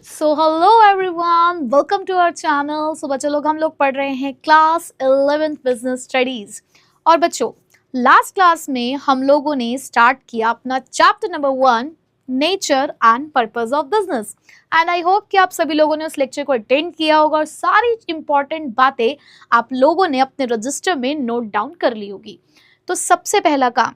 So hello everyone, welcome to our channel. So बच्चों लोग हम लोग पढ़ रहे हैं क्लास 11th बिजनेस स्टडीज। और बच्चों, लास्ट क्लास में हम लोगों ने स्टार्ट किया अपना chapter number 1, nature and purpose of business. And I hope कि आप सभी लोगों ने उस लेक्चर को अटेंड किया होगा और सारी इंपॉर्टेंट बातें आप लोगों ने अपने रजिस्टर में नोट डाउन कर ली होगी। तो सबसे पहला काम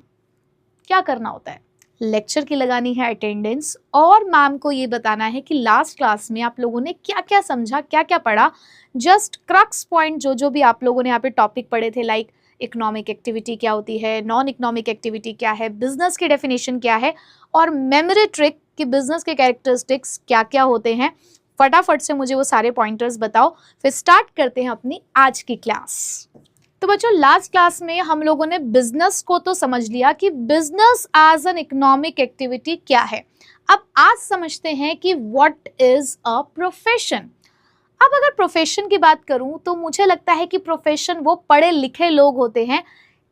क्या करना होता है? लेक्चर की लगानी है अटेंडेंस और मैम को ये बताना है कि लास्ट क्लास में आप लोगों ने क्या क्या समझा, क्या क्या पढ़ा। जस्ट क्रक्स पॉइंट जो भी आप लोगों ने यहाँ पे टॉपिक पढ़े थे, लाइक इकोनॉमिक एक्टिविटी क्या होती है, नॉन इकोनॉमिक एक्टिविटी क्या है, बिजनेस की डेफिनेशन क्या है, और मेमोरी ट्रिक कि बिजनेस के कैरेक्टरिस्टिक्स क्या क्या होते हैं। फटाफट से मुझे वो सारे पॉइंटर्स बताओ, फिर स्टार्ट करते हैं अपनी आज की क्लास। तो बच्चों, लास्ट क्लास में हम लोगों ने बिजनेस को तो समझ लिया कि business as an economic activity क्या है। अब आज समझते हैं कि व्हाट इज अ प्रोफेशन। अब अगर प्रोफेशन की बात करूं तो मुझे लगता है कि प्रोफेशन वो पढ़े लिखे लोग होते हैं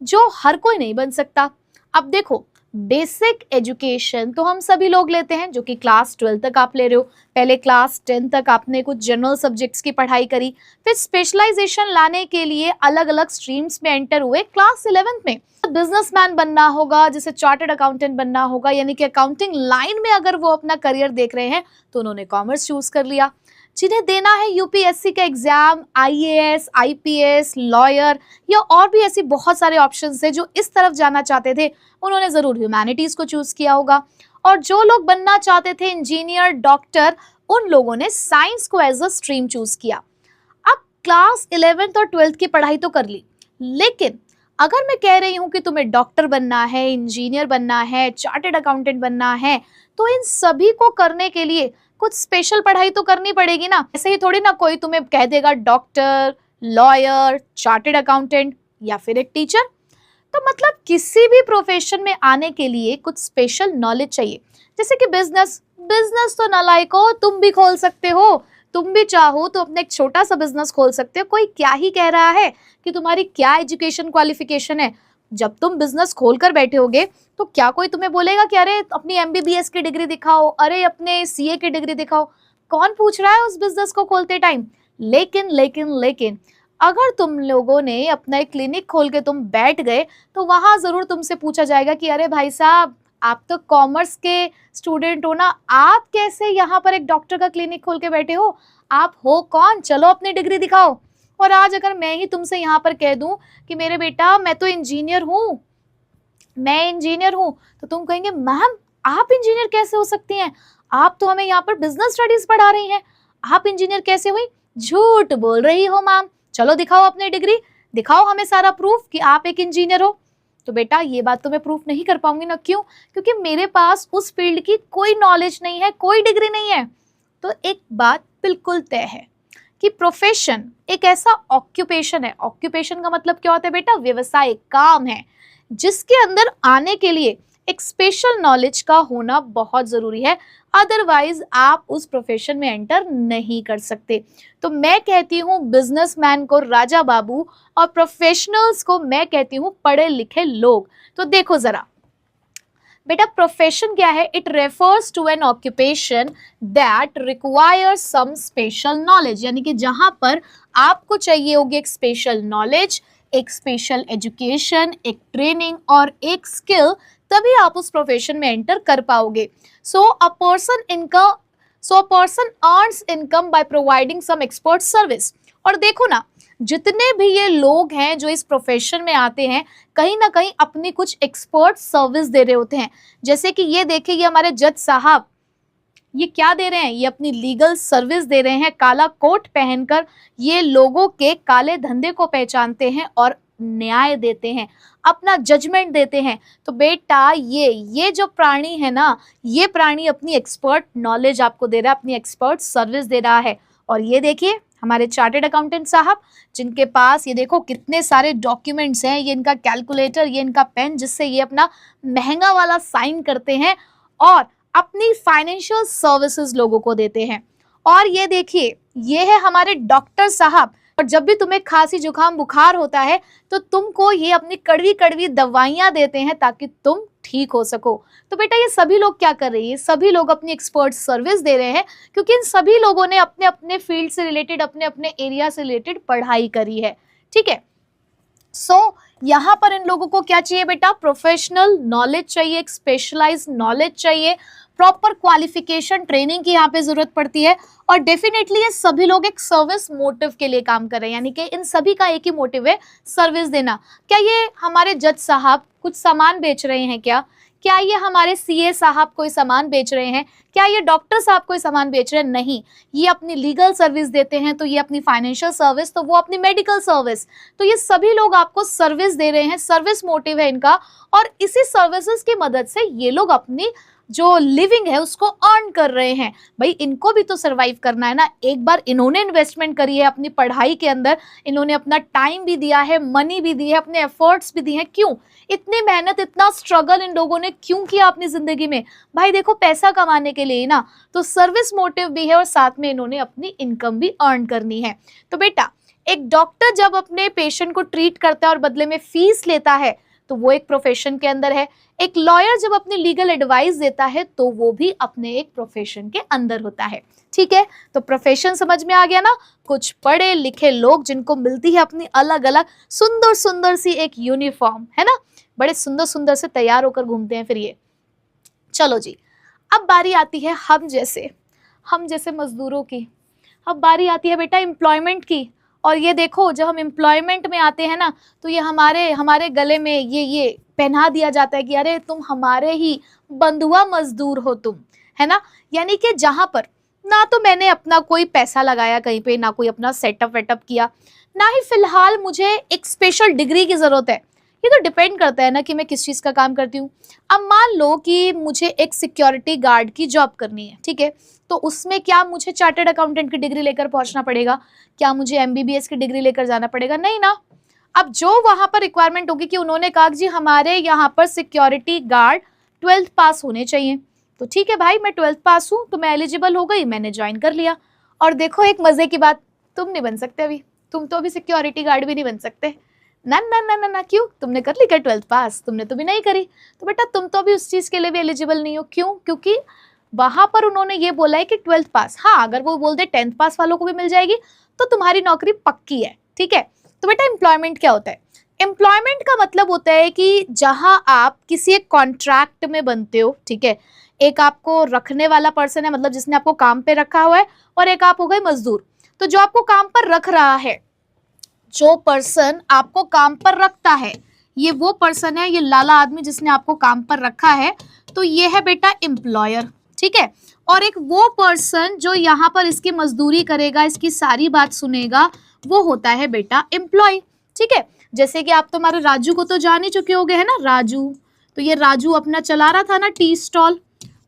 जो हर कोई नहीं बन सकता। अब देखो, बेसिक एजुकेशन तो हम सभी लोग लेते हैं, जो कि क्लास 12 तक आप ले रहे हो। पहले क्लास 10 तक आपने कुछ जनरल सब्जेक्ट्स की पढ़ाई करी, फिर स्पेशलाइजेशन लाने के लिए अलग अलग स्ट्रीम्स में एंटर हुए क्लास 11th में। बिजनेसमैन बनना होगा, जैसे चार्टर्ड अकाउंटेंट बनना होगा, यानी कि अकाउंटिंग लाइन में अगर वो अपना करियर देख रहे हैं तो उन्होंने कॉमर्स चूज कर लिया। जिन्हें देना है यूपीएससी का एग्जाम, आईएएस, आईपीएस, लॉयर या और भी ऐसी बहुत सारे ऑप्शंस है, जो इस तरफ जाना चाहते थे उन्होंने जरूर ह्यूमैनिटीज को चूज किया होगा। और जो लोग बनना चाहते थे इंजीनियर, डॉक्टर, उन लोगों ने साइंस को एज अ स्ट्रीम चूज किया। अब क्लास 11th और 12th की पढ़ाई तो कर ली, लेकिन अगर मैं कह रही हूं कि तुम्हें डॉक्टर बनना है, इंजीनियर बनना है, चार्टर्ड अकाउंटेंट बनना है, तो इन सभी को करने के लिए कुछ स्पेशल पढ़ाई तो करनी पड़ेगी ना। ऐसे ही थोड़ी ना कोई तुम्हें कह देगा डॉक्टर, लॉयर, चार्टर्ड अकाउंटेंट या फिर एक टीचर। तो मतलब किसी भी प्रोफेशन में आने के लिए कुछ स्पेशल नॉलेज चाहिए। जैसे कि बिजनेस तो नालायको तुम भी खोल सकते हो, तुम भी चाहो तो अपना एक छोटा सा बिजनेस खोल सकते हो। कोई क्या ही कह रहा है कि तुम्हारी क्या एजुकेशन क्वालिफिकेशन है। जब तुम बिजनेस खोलकर बैठे होगे तो क्या कोई तुम्हें बोलेगा कि अरे अपनी एमबीबीएस की डिग्री दिखाओ, अरे अपने सीए की डिग्री दिखाओ? कौन पूछ रहा है उस बिजनेस को खोलते टाइम? लेकिन अगर तुम लोगों ने अपना एक क्लिनिक खोल के तुम बैठ गए तो वहां जरूर तुमसे पूछा जाएगा कि अरे भाई साहब, आप तो कॉमर्स के स्टूडेंट हो ना, आप कैसे यहाँ पर एक डॉक्टर का क्लिनिक खोल के बैठे हो? आप हो कौन? चलो अपनी डिग्री दिखाओ। और आज अगर मैं ही तुमसे यहाँ पर कह दूं कि मेरे बेटा मैं तो इंजीनियर हूँ, तो तुम कहेंगे मैम आप इंजीनियर कैसे हो सकती हैं? आप तो हमें यहाँ पर बिजनेस स्टडीज पढ़ा रही हैं, आप इंजीनियर कैसे हुई? झूठ बोल रही हो मैम, चलो दिखाओ अपनी डिग्री, दिखाओ हमें सारा प्रूफ कि आप एक इंजीनियर हो। तो बेटा ये बात तो मैं प्रूफ नहीं कर पाऊंगी ना। क्यों? क्योंकि मेरे पास उस फील्ड की कोई नॉलेज नहीं है, कोई डिग्री नहीं है। तो एक बात बिल्कुल तय है कि प्रोफेशन एक ऐसा ऑक्यूपेशन है। ऑक्यूपेशन का मतलब क्या होता है बेटा? व्यवसाय, काम है, जिसके अंदर आने के लिए एक स्पेशल नॉलेज का होना बहुत जरूरी है। अदरवाइज आप उस प्रोफेशन में एंटर नहीं कर सकते। तो मैं कहती हूँ बिजनेसमैन को राजा बाबू और प्रोफेशनल्स को मैं कहती हूँ पढ़े लिखे लोग। तो देखो जरा बेटा, प्रोफेशन क्या है? It refers to an occupation that requires some special knowledge, यानी कि जहां पर आपको चाहिए होगी एक स्पेशल नॉलेज, एक स्पेशल एजुकेशन, एक ट्रेनिंग और एक स्किल, तभी आप उस प्रोफेशन में एंटर कर पाओगे। So a person earns income by providing some expert service. और देखो ना, जितने भी ये लोग हैं जो इस प्रोफेशन में आते हैं, कहीं ना कहीं अपनी कुछ एक्सपर्ट सर्विस दे रहे होते हैं। जैसे कि ये देखिए, ये हमारे जज साहब, ये क्या दे रहे हैं? ये अपनी लीगल सर्विस दे रहे हैं। काला कोट पहनकर ये लोगों के काले धंधे को पहचानते हैं और न्याय देते हैं, अपना जजमेंट देते हैं। तो बेटा ये जो प्राणी है ना, ये प्राणी अपनी एक्सपर्ट नॉलेज आपको दे रहा है, अपनी एक्सपर्ट सर्विस दे रहा है। और ये देखिए हमारे चार्टर्ड अकाउंटेंट साहब, जिनके पास ये देखो कितने सारे डॉक्यूमेंट्स हैं, ये इनका कैलकुलेटर, ये इनका पेन, जिससे ये अपना महंगा वाला साइन करते हैं और अपनी फाइनेंशियल सर्विसेज लोगों को देते हैं। और ये देखिए, ये है हमारे डॉक्टर साहब, और जब भी तुम्हें खांसी जुकाम बुखार होता है तो तुमको ये अपनी कड़वी कड़वी दवाइयां देते हैं ताकि तुम ठीक ठीक हो सको। तो बेटा ये सभी लोग क्या कर रहे हैं, सभी लोग अपनी एक्सपर्ट सर्विस दे रहे हैं क्योंकि इन सभी लोगों ने अपने अपने फील्ड से रिलेटेड, अपने अपने एरिया से रिलेटेड पढ़ाई करी है। ठीक है, यहाँ पर इन लोगों को क्या चाहिए बेटा, प्रोफेशनल नॉलेज चाहिए, एक स्पेशलाइज्ड नॉलेज चाहिए, प्रॉपर क्वालिफिकेशन ट्रेनिंग की यहाँ पे जरूरत पड़ती है। और डेफिनेटली ये सभी लोग एक सर्विस मोटिव के लिए काम कर रहे हैं, यानी कि इन सभी का एक ही मोटिव है, सर्विस देना। क्या ये हमारे जज साहब कुछ सामान बेच रहे हैं क्या ये हमारे सीए साहब कोई सामान बेच रहे हैं, क्या ये डॉक्टर साहब कोई सामान बेच रहे हैं? नहीं, ये अपनी लीगल सर्विस देते हैं, तो ये अपनी फाइनेंशियल सर्विस, तो वो अपनी मेडिकल सर्विस, तो ये सभी लोग आपको सर्विस दे रहे हैं, सर्विस मोटिव है इनका। और इसी सर्विसेज की मदद से ये लोग अपनी जो लिविंग है उसको अर्न कर रहे हैं। भाई इनको भी तो सरवाइव करना है ना। एक बार इन्होंने इन्वेस्टमेंट करी है अपनी पढ़ाई के अंदर, इन्होंने अपना टाइम भी दिया है, मनी भी दी है, अपने एफर्ट्स भी दिए हैं। क्यों इतनी मेहनत, इतना स्ट्रगल इन लोगों ने क्यों किया अपनी जिंदगी में? भाई देखो पैसा कमाने के लिए ना, तो सर्विस मोटिव भी है और साथ में इन्होंने अपनी इनकम भी अर्न करनी है। तो बेटा एक डॉक्टर जब अपने पेशेंट को ट्रीट करता है और बदले में फीस लेता है तो वो एक प्रोफेशन के अंदर है। एक लॉयर जब अपनी लीगल एडवाइस देता है तो वो भी अपने एक प्रोफेशन के अंदर होता है। ठीक है, तो प्रोफेशन समझ में आ गया ना। कुछ पढ़े लिखे लोग जिनको मिलती है अपनी अलग अलग सुंदर सुंदर सी एक यूनिफॉर्म, है ना, बड़े सुंदर सुंदर से तैयार होकर घूमते हैं फिर ये। चलो जी, अब बारी आती है हम जैसे मजदूरों की। अब बारी आती है बेटा एम्प्लॉयमेंट की। और ये देखो जब हम एम्प्लॉयमेंट में आते हैं ना, तो ये हमारे गले में ये पहना दिया जाता है कि अरे तुम हमारे ही बंधुआ मजदूर हो तुम, है ना। यानी कि जहाँ पर ना तो मैंने अपना कोई पैसा लगाया कहीं पे, ना कोई अपना सेटअप वेटअप किया, ना ही फिलहाल मुझे एक स्पेशल डिग्री की जरूरत है। ये तो डिपेंड करता है ना कि मैं किस चीज़ का काम करती हूँ। अब मान लो कि मुझे एक सिक्योरिटी गार्ड की जॉब करनी है, ठीक है, तो उसमें क्या मुझे चार्टर्ड अकाउंटेंट की डिग्री लेकर पहुंचना पड़ेगा? क्या मुझे एमबीबीएस की डिग्री लेकर जाना पड़ेगा? नहीं ना। अब जो वहां पर रिक्वायरमेंट होगी कि उन्होंने कहा जी हमारे यहाँ पर सिक्योरिटी गार्ड 12th पास होने चाहिए, तो ठीक है भाई मैं 12th पास हूँ तो मैं एलिजिबल हो गई, मैंने ज्वाइन कर लिया। और देखो एक मजे की बात, तुम नहीं बन सकते अभी, तुम तो अभी सिक्योरिटी गार्ड भी नहीं बन सकते। ना ना ना ना ना, क्यों? तुमने कर ली क्या 12th पास? तुमने तो भी नहीं करी, तो बेटा तुम तो अभी उस चीज के लिए भी एलिजिबल नहीं हो। क्यों? क्योंकि वहां पर उन्होंने ये बोला है कि 12th पास, हाँ अगर वो बोल दे 10th पास वालों को भी मिल जाएगी तो तुम्हारी नौकरी पक्की है। ठीक है, तो बेटा एम्प्लॉयमेंट क्या होता है? एम्प्लॉयमेंट का मतलब होता है कि जहां आप किसी एक कॉन्ट्रैक्ट में बनते हो, ठीक है, एक आपको रखने वाला पर्सन है, मतलब जिसने आपको काम पे रखा हुआ है, और एक आप हो गए मजदूर। तो जो आपको काम पर रख रहा है, जो पर्सन आपको काम पर रखता है, ये वो पर्सन है, ये लाला आदमी जिसने आपको काम पर रखा है, तो ये है बेटा एम्प्लॉयर। ठीक है, और एक वो पर्सन जो यहाँ पर इसकी मजदूरी करेगा, इसकी सारी बात सुनेगा, वो होता है बेटा एम्प्लॉय। ठीक है, जैसे कि आप तो हमारे राजू को तो जान ही चुके होंगे, है ना, राजू। तो ये राजू अपना चला रहा था ना टी स्टॉल,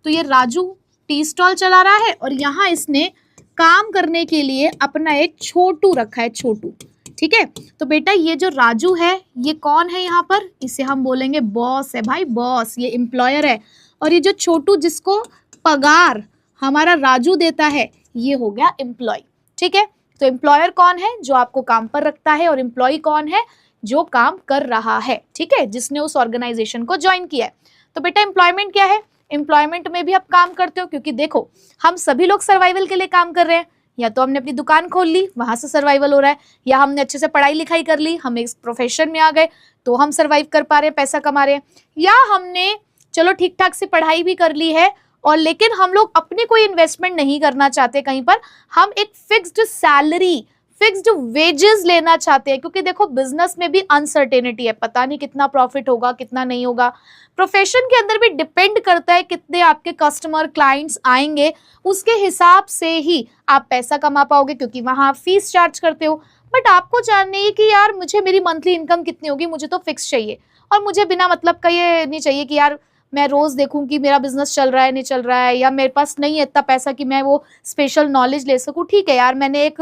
तो ये राजू टी स्टॉल चला रहा है और यहाँ इसने काम करने के लिए अपना एक छोटू रखा है, छोटू। ठीक है, तो बेटा ये जो राजू है ये कौन है यहाँ पर? इसे हम बोलेंगे बॉस है भाई, बॉस, ये एम्प्लॉयर है। और ये जो छोटू जिसको पगार हमारा राजू देता है, ये हो गया एम्प्लॉय। ठीक है, तो एम्प्लॉयर कौन है? जो आपको काम पर रखता है, और एम्प्लॉय कौन है? जो काम कर रहा है, ठीक है, जिसने उस ऑर्गेनाइजेशन को ज्वाइन किया है। तो बेटा एम्प्लॉयमेंट क्या है? एम्प्लॉयमेंट में भी आप काम करते हो, क्योंकि देखो हम सभी लोग सर्वाइवल के लिए काम कर रहे हैं। या तो हमने अपनी दुकान खोल ली, वहां से सर्वाइवल हो रहा है, या हमने अच्छे से पढ़ाई लिखाई कर ली, हम एक प्रोफेशन में आ गए तो हम सर्वाइव कर पा रहे हैं, पैसा कमा रहे हैं, या हमने चलो ठीक ठाक से पढ़ाई भी कर ली है और लेकिन हम लोग अपनी कोई इन्वेस्टमेंट नहीं करना चाहते कहीं पर, हम एक फिक्स्ड सैलरी, फिक्स्ड वेजेस लेना चाहते हैं, क्योंकि देखो बिजनेस में भी अनसर्टेनिटी है, पता नहीं कितना प्रॉफिट होगा कितना नहीं होगा। प्रोफेशन के अंदर भी डिपेंड करता है कितने आपके कस्टमर क्लाइंट्स आएंगे, उसके हिसाब से ही आप पैसा कमा पाओगे, क्योंकि वहां आप फीस चार्ज करते हो। बट आपको जानना है कि यार मुझे मेरी मंथली इनकम कितनी होगी, मुझे तो फिक्स चाहिए, और मुझे बिना मतलब का ये नहीं चाहिए कि यार मैं रोज देखूं कि मेरा बिजनेस चल रहा है नहीं चल रहा है, या मेरे पास नहीं है इतना पैसा कि मैं वो स्पेशल नॉलेज ले सकूं। ठीक है यार, मैंने एक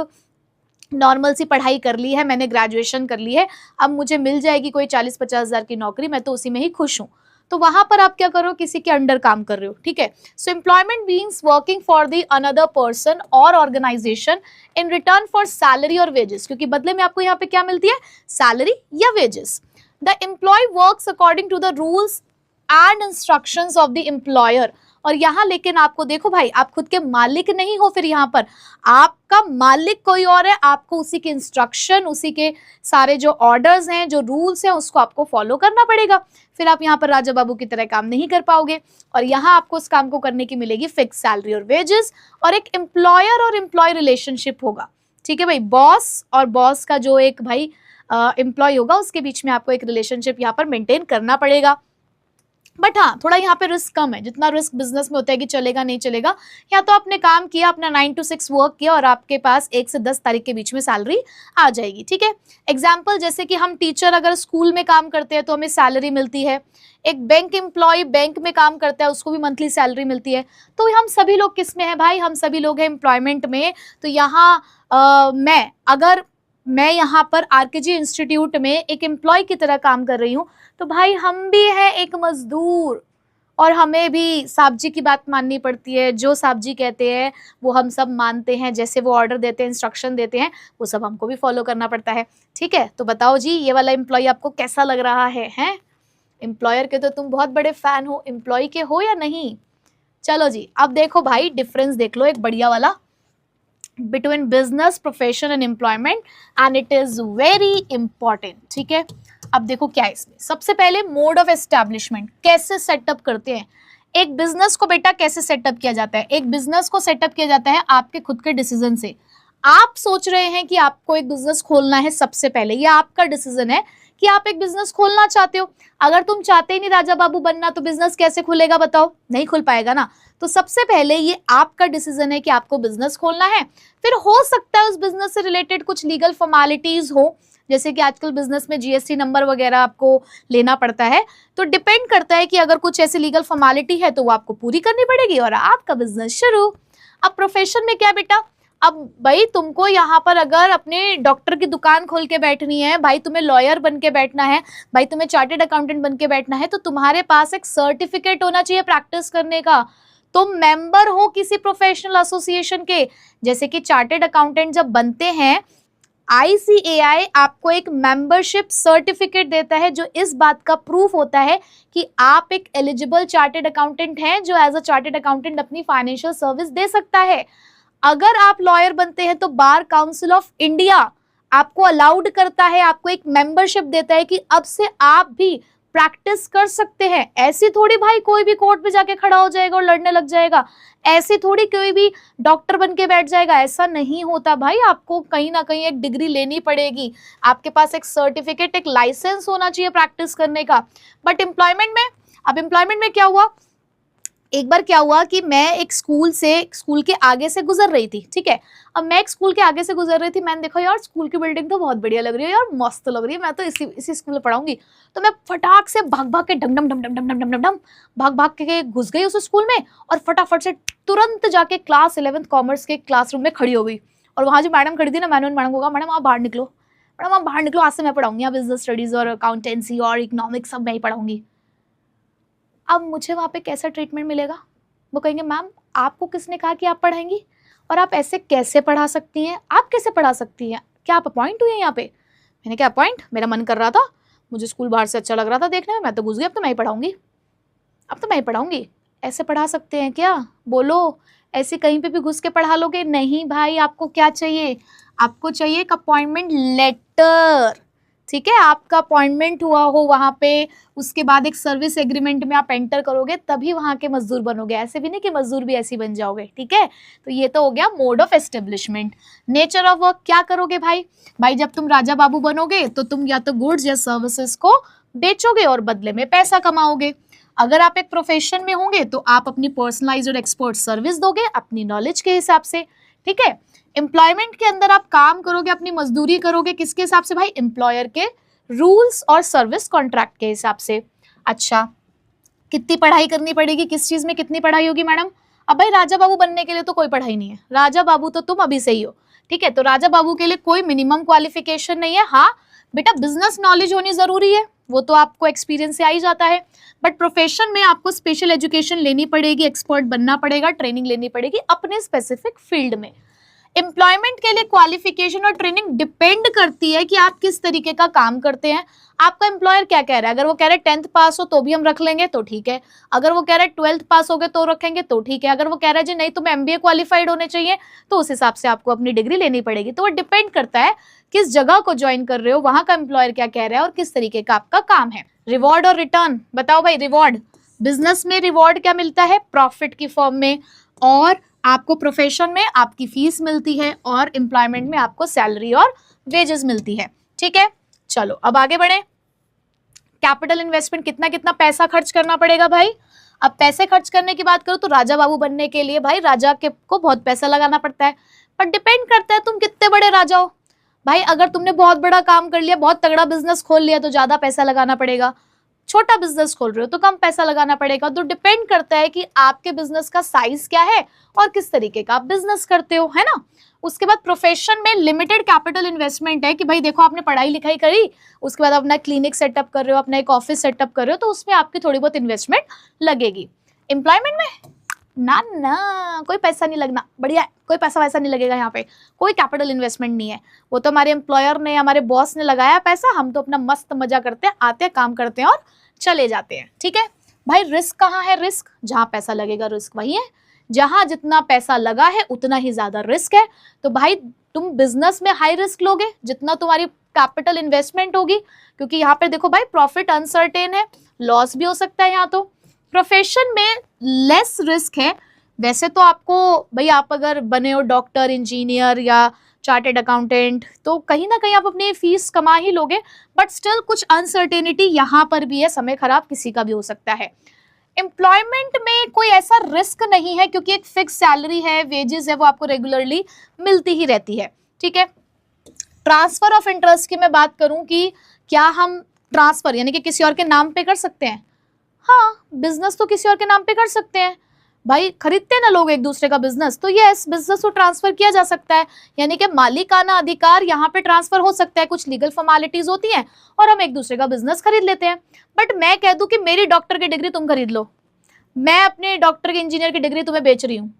नॉर्मल सी पढ़ाई कर ली है, मैंने ग्रेजुएशन कर ली है, अब मुझे मिल जाएगी कोई 40-50 हज़ार की नौकरी, मैं तो उसी में ही खुश हूँ। तो वहां पर आप क्या करो, किसी के अंडर काम कर रहे हो। ठीक है, so employment means working for the another person और organisation in return for salary और वेजेस, क्योंकि बदले में आपको यहाँ पे क्या मिलती है? सैलरी या wages. The employee works according to the rules and instructions of the employer. और यहाँ लेकिन आपको देखो भाई, आप खुद के मालिक नहीं हो, फिर यहाँ पर आपका मालिक कोई और है, आपको उसी के इंस्ट्रक्शन, उसी के सारे जो ऑर्डर्स हैं, जो रूल्स हैं, उसको आपको फॉलो करना पड़ेगा। फिर आप यहाँ पर राजा बाबू की तरह काम नहीं कर पाओगे। और यहाँ आपको उस काम को करने की मिलेगी फिक्स सैलरी और वेजेस, और एक एम्प्लॉयर और एम्प्लॉय रिलेशनशिप होगा। ठीक है भाई, बॉस और बॉस का जो एक भाई एम्प्लॉय होगा, उसके बीच में आपको एक रिलेशनशिप यहाँ पर मेंटेन करना पड़ेगा। बट हाँ, थोड़ा यहाँ पे रिस्क कम है, जितना रिस्क बिजनेस में होता है कि चलेगा नहीं चलेगा। या तो आपने काम किया, अपना 9 to 6 वर्क किया, और आपके पास 1 से 10 तारीख के बीच में सैलरी आ जाएगी। ठीक है, एग्जाम्पल जैसे कि हम टीचर अगर स्कूल में काम करते हैं तो हमें सैलरी मिलती है, एक बैंक एम्प्लॉय बैंक में काम करता है, उसको भी मंथली सैलरी मिलती है। तो हम सभी लोग किस में है भाई, हम सभी लोग हैं एम्प्लॉयमेंट में। तो यहाँ मैं यहाँ पर आरकेजी इंस्टीट्यूट में एक एम्प्लॉय की तरह काम कर रही हूँ, तो भाई हम भी हैं एक मजदूर, और हमें भी साहब जी की बात माननी पड़ती है। जो साहब जी कहते हैं वो हम सब मानते हैं, जैसे वो ऑर्डर देते हैं, इंस्ट्रक्शन देते हैं, वो सब हमको भी फॉलो करना पड़ता है। ठीक है, तो बताओ जी, ये वाला एम्प्लॉय आपको कैसा लग रहा है? हैं, एम्प्लॉयर के तो तुम बहुत बड़े फैन हो, एम्प्लॉय के हो या नहीं? चलो जी, अब देखो भाई, डिफरेंस देख लो एक बढ़िया वाला between business, profession and employment, and it is very important. ठीक है, अब देखो क्या है इसमें। सबसे पहले मोड ऑफ एस्टैब्लिशमेंट, कैसे सेटअप करते हैं एक बिजनेस को। बेटा कैसे सेटअप किया जाता है? एक बिजनेस को सेटअप किया जाता है आपके खुद के डिसीजन से। आप सोच रहे हैं कि आपको एक बिजनेस खोलना है, सबसे पहले ये आपका डिसीजन है कि आप एक बिजनेस खोलना चाहते हो। अगर तुम चाहते ही नहीं राजा बाबू बनना, तो बिजनेस कैसे खुलेगा बताओ? नहीं खुल पाएगा ना। तो सबसे पहले ये आपका डिसीजन है कि आपको बिजनेस खोलना है। फिर हो सकता है उस बिजनेस से रिलेटेड कुछ लीगल फॉर्मेलिटीज हो, जैसे कि आजकल बिजनेस में जीएसटी नंबर वगैरह आपको लेना पड़ता है। तो डिपेंड करता है कि अगर कुछ ऐसी लीगल फॉर्मेलिटी है तो वो आपको पूरी करनी पड़ेगी, और आपका बिजनेस शुरू। अब प्रोफेशन में क्या बेटा, अब भाई तुमको यहाँ पर अगर अपने डॉक्टर की दुकान खोल के बैठनी है, भाई तुम्हें लॉयर बन के बैठना है, भाई तुम्हें चार्टेड अकाउंटेंट बन के बैठना है, तो तुम्हारे पास एक सर्टिफिकेट होना चाहिए प्रैक्टिस करने का। तुम मेंबर हो किसी प्रोफेशनल एसोसिएशन के, जैसे कि चार्टेड अकाउंटेंट जब बनते हैं, ICAI आपको एक मेंबरशिप सर्टिफिकेट देता है, जो इस बात का प्रूफ होता है कि आप एक एलिजिबल चार्टेड अकाउंटेंट हैं, जो एज अ चार्टेड अकाउंटेंट अपनी फाइनेंशियल सर्विस दे सकता है। अगर आप लॉयर बनते हैं तो बार काउंसिल ऑफ इंडिया आपको अलाउड करता है, आपको एक मेंबरशिप देता है कि अब से आप भी प्रैक्टिस कर सकते हैं। ऐसी थोड़ी भाई कोई भी कोर्ट पे जाके खड़ा हो जाएगा और लड़ने लग जाएगा, ऐसी थोड़ी कोई भी डॉक्टर बन के बैठ जाएगा, ऐसा नहीं होता भाई। आपको कहीं ना कहीं एक डिग्री लेनी पड़ेगी, आपके पास एक सर्टिफिकेट, एक लाइसेंस होना चाहिए प्रैक्टिस करने का। बट एम्प्लॉयमेंट में क्या हुआ, एक बार क्या हुआ कि मैं एक स्कूल के आगे से गुजर रही थी। ठीक है, अब मैं एक स्कूल के आगे से गुजर रही थी, मैंने देखा यार स्कूल की बिल्डिंग तो बहुत बढ़िया लग रही है यार, मस्त लग रही है, मैं तो इसी स्कूल में पढ़ाऊंगी। तो मैं फटाक से भाग भाग के डम डम डम डम डम डम डम डम भाग भाग के घुस गई उस स्कूल में, और फटाफट से तुरंत जाके क्लास 11th कॉमर्स के क्लासरूम में खड़ी हो गई। और वहाँ जो मैडम खड़ी थी ना, मैंने मैडम को कहा, मैडम आप बाहर निकलो, मैडम आप बाहर निकलो, आज से मैं पढ़ाऊंगी यहाँ बिजनेस स्टडीज और अकाउंटेंसी और इकोनॉमिक्स सब मैं ही पढ़ाऊंगी। अब मुझे वहाँ पे कैसा ट्रीटमेंट मिलेगा? वो कहेंगे मैम आपको किसने कहा कि आप पढ़ाएंगी, और आप ऐसे कैसे पढ़ा सकती हैं, आप कैसे पढ़ा सकती हैं, क्या आप अपॉइंट हुई हैं यहाँ पे? मैंने क्या अपॉइंट, मेरा मन कर रहा था, मुझे स्कूल बाहर से अच्छा लग रहा था देखने में, मैं तो घुस गई, अब तो मैं ही पढ़ाऊंगी, अब तो मैं ही पढ़ाऊंगी। ऐसे पढ़ा सकते हैं क्या? बोलो, ऐसे कहीं पे भी घुस के पढ़ा लोगे? नहीं भाई, आपको क्या चाहिए? आपको चाहिए एक अपॉइंटमेंट लेटर। ठीक है, आपका अपॉइंटमेंट हुआ हो वहाँ पे, उसके बाद एक सर्विस एग्रीमेंट में आप एंटर करोगे, तभी वहाँ के मजदूर बनोगे, ऐसे भी नहीं कि मजदूर भी ऐसे बन जाओगे। ठीक है, तो ये तो हो गया mode of establishment. Nature of work क्या करोगे भाई? भाई जब तुम राजा बाबू बनोगे तो तुम या तो गुड्स या सर्विसेज को बेचोगे और बदले में पैसा कमाओगे। अगर आप एक प्रोफेशन में होंगे तो आप अपनी पर्सनलाइज्ड और एक्सपर्ट सर्विस दोगे अपनी नॉलेज के हिसाब से। ठीक है, एम्प्लॉयमेंट के अंदर आप काम करोगे, अपनी मजदूरी करोगे, किसके हिसाब से भाई? एम्प्लॉयर के रूल्स और सर्विस कॉन्ट्रैक्ट के हिसाब से। अच्छा, कितनी पढ़ाई करनी पड़ेगी, किस चीज में कितनी पढ़ाई होगी मैडम? अब भाई राजा बाबू बनने के लिए तो कोई पढ़ाई नहीं है, राजा बाबू तो तुम अभी से ही हो। ठीक है, तो राजा बाबू के लिए कोई मिनिमम क्वालिफिकेशन नहीं है। हाँ बेटा, बिजनेस नॉलेज होनी जरूरी है, वो तो आपको एक्सपीरियंस से आ ही जाता है। बट प्रोफेशन में आपको स्पेशल एजुकेशन लेनी पड़ेगी, एक्सपर्ट बनना पड़ेगा, ट्रेनिंग लेनी पड़ेगी अपने स्पेसिफिक फील्ड में। एम्प्लॉयमेंट के लिए क्वालिफिकेशन और ट्रेनिंग डिपेंड करती है कि आप किस तरीके का काम करते हैं, आपका एम्प्लॉयर क्या कह रहा है। अगर वो कह रहे हैं 10th पास हो तो भी हम रख लेंगे तो ठीक है, अगर वो कह रहे हैं 12th पास हो गए तो रखेंगे तो ठीक है, अगर वो कह रहा है जी नहीं तुम्हें MBA क्वालिफाइड होने चाहिए तो उस हिसाब से आपको अपनी डिग्री लेनी पड़ेगी। तो वो डिपेंड करता है किस जगह को ज्वाइन कर रहे हो, वहां का एम्प्लॉयर क्या कह रहा है और किस तरीके का आपका काम है। रिवॉर्ड और रिटर्न बताओ भाई। रिवॉर्ड, बिजनेस में रिवॉर्ड क्या मिलता है, प्रॉफिट की फॉर्म में, और आपको प्रोफेशन में आपकी फीस मिलती है, और एम्प्लॉयमेंट में आपको सैलरी और वेजेस मिलती है। ठीक है, चलो अब आगे बढ़े। कैपिटल इन्वेस्टमेंट, कितना कितना पैसा खर्च करना पड़ेगा भाई। अब पैसे खर्च करने की बात करो तो राजा बाबू बनने के लिए भाई राजा के को बहुत पैसा लगाना पड़ता है, पर डिपेंड करता है तुम कितने बड़े राजा हो भाई। अगर तुमने बहुत बड़ा काम कर लिया, बहुत तगड़ा बिजनेस खोल लिया तो ज्यादा पैसा लगाना पड़ेगा, छोटा बिजनेस खोल रहे हो तो कम पैसा लगाना पड़ेगा। तो डिपेंड करता है कि आपके बिजनेस का साइज क्या है और किस तरीके का आप बिजनेस करते हो, है ना। उसके बाद प्रोफेशन में लिमिटेड कैपिटल इन्वेस्टमेंट है कि भाई देखो आपने पढ़ाई लिखाई करी, उसके बाद अपना क्लिनिक सेटअप कर रहे हो, अपना एक ऑफिस सेटअप कर रहे हो, तो उसमें आपकी थोड़ी बहुत इन्वेस्टमेंट लगेगी। एम्प्लॉयमेंट में ना ना कोई पैसा नहीं लगना, बढ़िया है, कोई पैसा वैसा नहीं लगेगा, यहाँ पे कोई कैपिटल इन्वेस्टमेंट नहीं है। वो तो हमारे एम्प्लॉयर ने, हमारे बॉस ने लगाया पैसा, हम तो अपना मस्त मजा करते हैं, आते हैं काम करते हैं और चले जाते हैं। ठीक है भाई। रिस्क कहाँ है, रिस्क जहाँ पैसा लगेगा रिस्क वही है, जहां जितना पैसा लगा है उतना ही ज्यादा रिस्क है। तो भाई तुम बिजनेस में हाई रिस्क लोगे जितना तुम्हारी कैपिटल इन्वेस्टमेंट होगी, क्योंकि यहाँ पे देखो भाई प्रॉफिट अनसर्टेन है, लॉस भी हो सकता है यहाँ। तो प्रोफेशन में लेस रिस्क है। वैसे तो आपको भाई, आप अगर बने हो डॉक्टर, इंजीनियर या चार्टेड अकाउंटेंट तो कहीं ना कहीं आप अपनी फीस कमा ही लोगे, बट स्टिल कुछ अनसर्टेनिटी यहाँ पर भी है, समय खराब किसी का भी हो सकता है। एम्प्लॉयमेंट में कोई ऐसा रिस्क नहीं है क्योंकि एक फिक्स सैलरी है, वेजेस है, वो आपको रेगुलरली मिलती ही रहती है। ठीक है। ट्रांसफर ऑफ इंटरेस्ट की मैं बात करूं कि क्या हम ट्रांसफर यानी कि किसी और के नाम पे कर सकते हैं। हाँ, बिजनेस तो किसी और के नाम पे कर सकते हैं भाई, खरीदते हैं ना लोग एक दूसरे का बिजनेस, तो यस बिजनेस को ट्रांसफर किया जा सकता है, यानी कि मालिकाना अधिकार यहाँ पे ट्रांसफर हो सकता है। कुछ लीगल फॉर्मेलिटीज होती हैं और हम एक दूसरे का बिजनेस खरीद लेते हैं। बट मैं कह दूं कि मेरी डॉक्टर की डिग्री तुम खरीद लो, मैं अपने डॉक्टर के इंजीनियर की डिग्री तुम्हें बेच रही हूँ।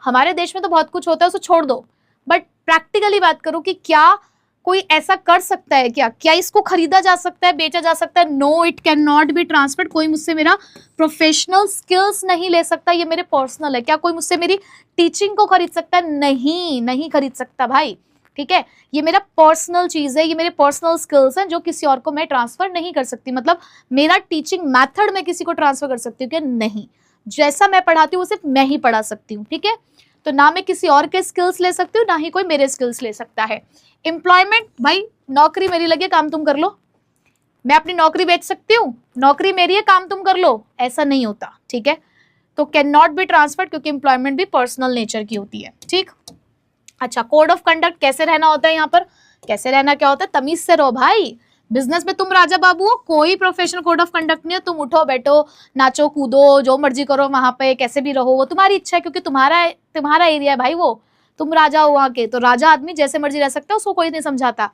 हमारे देश में तो बहुत कुछ होता है, उसे छोड़ दो, बट प्रैक्टिकली बात करूं कि क्या कोई ऐसा कर सकता है, क्या इसको खरीदा जा सकता है, बेचा जा सकता है। No, it can not be transferred. कोई मुझसे मेरा प्रोफेशनल स्किल्स नहीं ले सकता, ये मेरे पर्सनल है। क्या कोई मुझसे मेरी टीचिंग को खरीद सकता है? नहीं खरीद सकता भाई। ठीक है, ये मेरा पर्सनल चीज है, ये मेरे पर्सनल स्किल्स हैं जो किसी और को मैं ट्रांसफर नहीं कर सकती। मतलब मेरा टीचिंग मैथड में किसी को ट्रांसफर कर सकती हूँ क्या? नहीं, जैसा मैं पढ़ाती हूँ सिर्फ मैं ही पढ़ा सकती हूँ। ठीक है, तो ना मैं किसी और के स्किल्स ले सकती हूँ, ना ही कोई मेरे स्किल्स ले सकता है। एम्प्लॉयमेंट भाई, नौकरी मेरी लगी है, काम तुम कर लो। मैं अपनी नौकरी बेच सकती हूँ, नौकरी मेरी है, काम तुम कर लो, ऐसा नहीं होता। ठीक है, तो कैन नॉट बी ट्रांसफर्ड क्योंकि एम्प्लॉयमेंट भी पर्सनल नेचर की होती है। ठीक, अच्छा, कोड ऑफ कंडक्ट कैसे रहना होता है यहाँ पर? कैसे रहना क्या होता है? तमीज से रहो भाई। बिजनेस में तुम राजा बाबू हो, कोई प्रोफेशनल कोड ऑफ कंडक्ट नहीं है। तुम उठो बैठो, नाचो कूदो, जो मर्जी करो, वहां पे कैसे भी रहो, वो तुम्हारी इच्छा है, क्योंकि तुम्हारा एरिया है भाई, वो तुम राजा हो वहां के। तो राजा आदमी जैसे मर्जी रह सकता है, उसको कोई नहीं समझाता।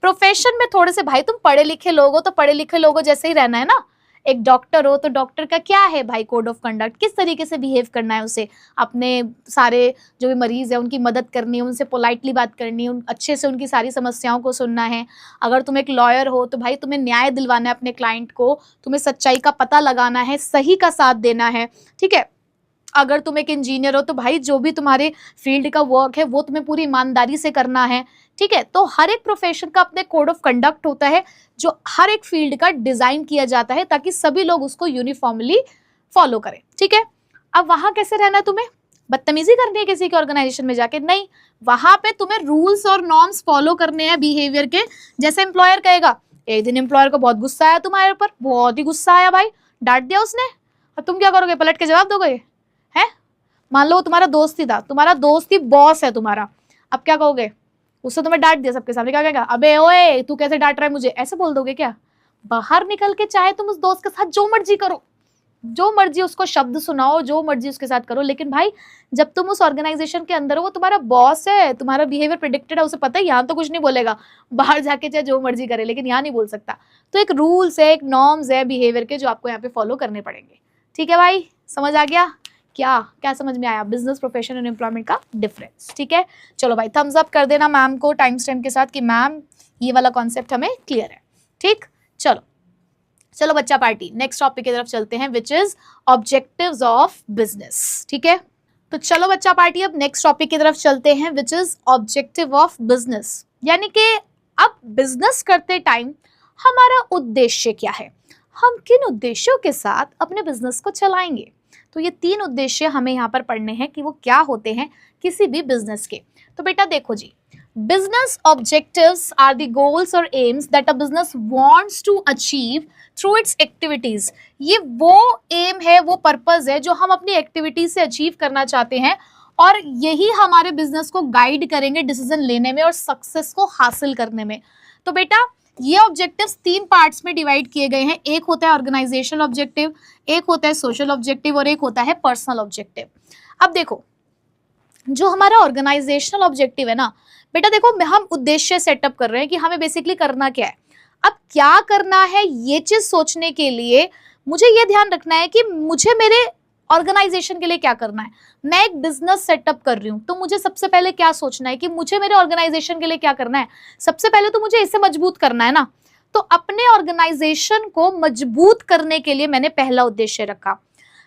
प्रोफेशन में थोड़े से भाई तुम पढ़े लिखे लोग हो, तो पढ़े लिखे लोगों जैसे ही रहना है ना। एक डॉक्टर हो तो डॉक्टर का क्या है भाई कोड ऑफ कंडक्ट, किस तरीके से बिहेव करना है उसे, अपने सारे जो भी मरीज है उनकी मदद करनी है, उनसे पोलाइटली बात करनी है, अच्छे से उनकी सारी समस्याओं को सुनना है। अगर तुम एक लॉयर हो तो भाई तुम्हें न्याय दिलवाना है अपने क्लाइंट को, तुम्हें सच्चाई का पता लगाना है, सही का साथ देना है। ठीक है, अगर तुम एक इंजीनियर हो तो भाई जो भी तुम्हारे फील्ड का वर्क है वो तुम्हें पूरी ईमानदारी से करना है। ठीक है, तो हर एक प्रोफेशन का अपने कोड ऑफ कंडक्ट होता है जो हर एक फील्ड का डिजाइन किया जाता है ताकि सभी लोग उसको यूनिफॉर्मली फॉलो करें। ठीक है, अब वहां कैसे रहना है तुम्हें? बदतमीजी करनी है किसी के ऑर्गेनाइजेशन में जाके? नहीं, वहां पे तुम्हें रूल्स और नॉर्म्स फॉलो करने हैं बिहेवियर के, जैसे एम्प्लॉयर कहेगा। एक दिन एम्प्लॉयर को बहुत गुस्सा आया तुम्हारे ऊपर, बहुत ही गुस्सा आया भाई, डांट दिया उसने, और तुम क्या करोगे? पलट के जवाब दोगे? है, मान लो तुम्हारा दोस्त ही था, तुम्हारा दोस्त ही बॉस है तुम्हारा, अब क्या कहोगे? उससे तुम्हें डांट दिया सबके सामने, क्या कहेगा? अबे ओए तू कैसे डांट रहा है मुझे, ऐसे बोल दोगे क्या? बाहर निकल के चाहे तुम उस दोस्त के साथ जो मर्जी करो, जो मर्जी उसको शब्द सुनाओ, जो मर्जी उसके साथ करो, लेकिन भाई जब तुम उस ऑर्गेनाइजेशन के अंदर हो, वो तुम्हारा बॉस है, तुम्हारा बिहेवियर प्रेडिक्टेड है, उसे पता है यहाँ तो कुछ नहीं बोलेगा, बाहर जाके चाहे जो मर्जी करे, लेकिन यहाँ नहीं बोल सकता। तो एक रूल्स है, एक नॉर्म्स है बिहेवियर के जो आपको यहाँ पे फॉलो करने पड़ेंगे। ठीक है भाई, समझ आ गया? क्या क्या समझ में आया बिजनेस, प्रोफेशन एंड एम्प्लॉयमेंट का डिफरेंस? ठीक है, चलो भाई थम्स अप कर देना मैम को टाइम स्टैम्प के साथ कि मैम ये वाला कॉन्सेप्ट हमें क्लियर है। ठीक, चलो चलो बच्चा पार्टी, नेक्स्ट टॉपिक की तरफ चलते हैं which is objectives of business. ठीक है, तो चलो बच्चा पार्टी अब नेक्स्ट टॉपिक की तरफ चलते हैं which is objective of business, यानी कि अब बिजनेस करते टाइम हमारा उद्देश्य क्या है, हम किन उद्देश्यों के साथ अपने बिजनेस को चलाएंगे। तो ये 3 उद्देश्य हमें यहाँ पर पढ़ने हैं कि वो क्या होते हैं किसी भी बिजनेस के। तो बेटा देखो जी, business objectives are the goals और aims that a business wants to achieve through its activities. ये वो एम है, वो पर्पस है जो हम अपनी एक्टिविटी से अचीव करना चाहते हैं, और यही हमारे बिजनेस को गाइड करेंगे डिसीजन लेने में और सक्सेस को हासिल करने में। तो बेटा ये ऑब्जेक्टिव्स 3 पार्ट्स में डिवाइड किए गए हैं, एक होता है ऑर्गेनाइजेशनल ऑब्जेक्टिव, एक होता है सोशल ऑब्जेक्टिव और एक होता है पर्सनल ऑब्जेक्टिव। अब देखो जो हमारा ऑर्गेनाइजेशनल ऑब्जेक्टिव है ना बेटा, देखो हम उद्देश्य सेटअप कर रहे हैं कि हमें बेसिकली करना क्या है। अब क्या करना है ये चीज सोचने के लिए मुझे ये ध्यान रखना है कि मुझे मेरे ऑर्गेनाइजेशन के लिए क्या करना है। मैं एक बिजनेस सेटअप कर रही हूँ तो मुझे सबसे पहले क्या सोचना है कि मुझे मेरे ऑर्गेनाइजेशन के लिए क्या करना है। सबसे पहले तो मुझे इसे मजबूत करना है ना, तो अपने ऑर्गेनाइजेशन को मजबूत करने के लिए मैंने पहला उद्देश्य रखा।